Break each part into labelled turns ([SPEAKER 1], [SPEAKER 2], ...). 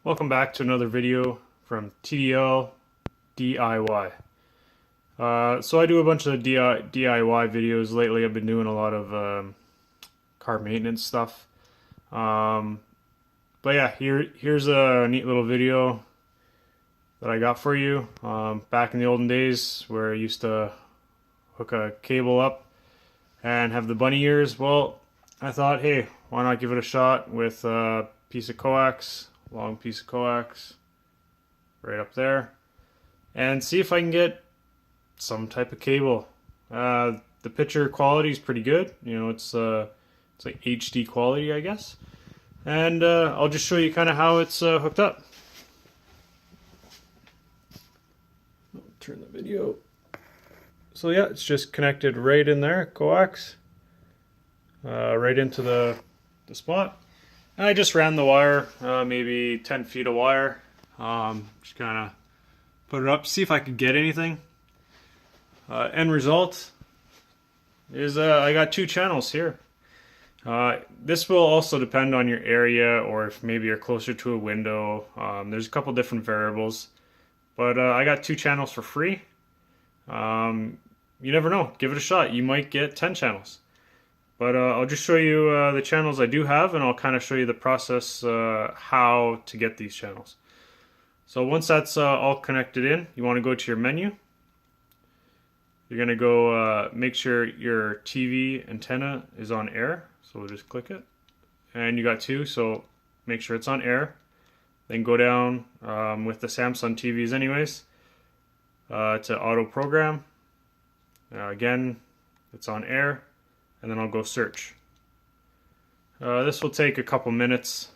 [SPEAKER 1] Welcome back to another video from TDL DIY. So I do a bunch of DIY videos lately. I've been doing a lot of car maintenance stuff. But yeah, here's a neat little video that I got for you. Back in the olden days where I used to hook a cable up and have the bunny ears. Well, I thought, hey, why not give it a shot with a piece of coax, long piece of coax right up there, and see if I can get some type of cable. The picture quality is pretty good. You know, it's like HD quality, I guess. And I'll just show you kind of how it's hooked up. Turn the video. So yeah, it's just connected right in there, coax, right into the spot. And I just ran the wire, maybe 10 feet of wire. Just kind of put it up, see if I could get anything. End result is I got two channels here. This will also depend on your area, or if maybe you're closer to a window. There's a couple different variables, but I got two channels for free. You never know, give it a shot. You might get 10 channels. But I'll just show you the channels I do have, and I'll kind of show you the process how to get these channels. So once that's all connected in, you want to go to your menu. You're going to go make sure your TV antenna is on air. So we'll just click it. And you got two, so make sure it's on air. Then go down with the Samsung TVs anyways to auto program. Again, it's on air. And then I'll go search. This will take a couple minutes.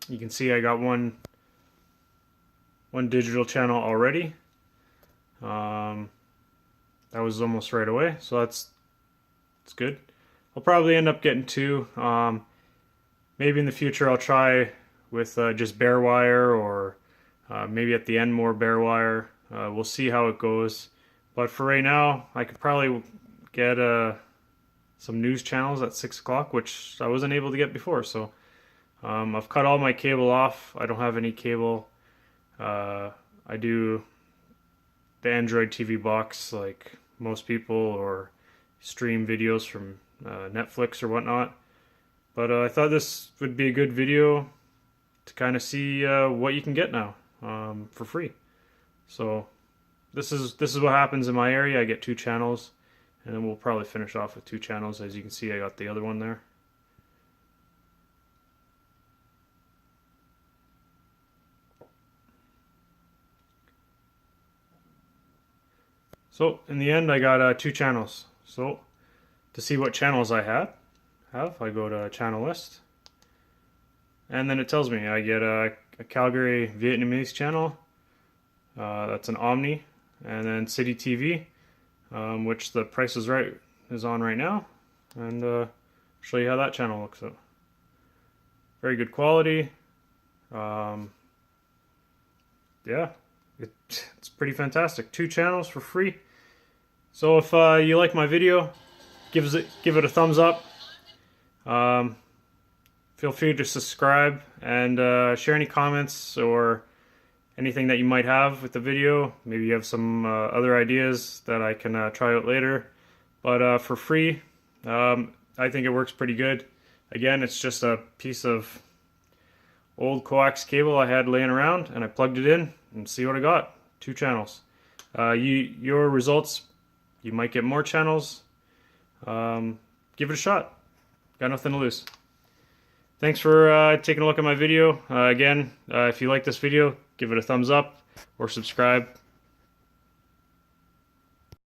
[SPEAKER 1] You can see I got one digital channel already. That was almost right away, so that's good. I'll probably end up getting two. Maybe in the future I'll try with just bare wire, or maybe at the end more bare wire. We'll see how it goes. But for right now, I could probably get some news channels at 6 o'clock, which I wasn't able to get before. So I've cut all my cable off. I don't have any cable. I do the Android TV box like most people, or stream videos from Netflix or whatnot. But I thought this would be a good video to kind of see what you can get now for free. So this is what happens in my area. I get two channels, and then we'll probably finish off with two channels. As you can see, I got the other one there. So in the end, I got two channels. So to see what channels I have, I go to channel list, and then it tells me I get a Calgary Vietnamese channel. That's an Omni, and then City TV, which the Price is Right is on right now, and show you how that channel looks up. Very good quality. Yeah, it's pretty fantastic. Two channels for free. So if you like my video, give it a thumbs up. Feel free to subscribe, and share any comments or anything that you might have with the video. Maybe you have some other ideas that I can try out later. But for free, I think it works pretty good. Again, it's just a piece of old coax cable I had laying around, and I plugged it in and see what I got. Two channels. Your results, you might get more channels. Give it a shot. Got nothing to lose. Thanks for taking a look at my video. Again, if you like this video, give it a thumbs up or subscribe.